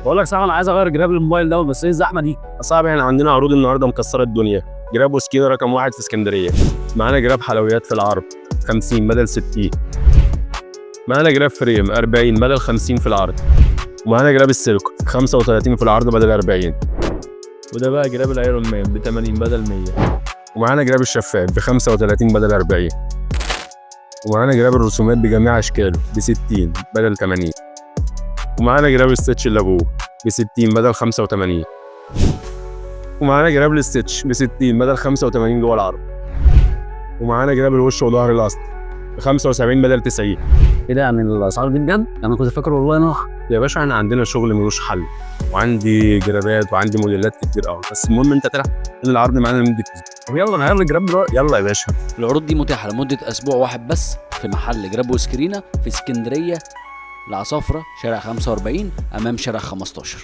بقول لك صح، انا عايز اغير جراب الموبايل ده، بس ايه الزحمه دي؟ صعب. احنا عندنا عروض النهارده مكسره الدنيا. جراب وسكينه رقم 1 في اسكندريه. معانا جراب حلويات في العرض 50 بدل 60. معانا جراب فريم 40 بدل 50 في العرض. ومعانا جراب السيليكون 35 في العرض بدل 40. وده بقى جراب الايرون مان ب 80 بدل 100. ومعانا جراب الشفاف ب 35 بدل 40. ومعانا جراب الرسومات بجميع اشكاله ب 60 بدل 80. ومعانا جراب الستitch اللابوه ب 60 بدل 85. ومعانا جراب الستitch ب 60 بدل 85 جوه العرض. ومعانا جراب الوش وظهر الاصل ب 75 بدل 90. ايه ده؟ يعني الاسعار دي بجد؟ انا كنت فاكر والله انا يا باشا احنا عندنا شغل ملوش حل، وعندي جرابات وعندي موديلات كتير قوي، بس المهم انت تلحق ان العرض معانا لمده اسبوع. طب يلا نغير الجراب دلوقتي. يلا يا باشا. العروض دي متاحة لمدة أسبوع واحد بس في محل جراب وسكرينة في اسكندرية، العصافرة، شارع 45 أمام شارع 15.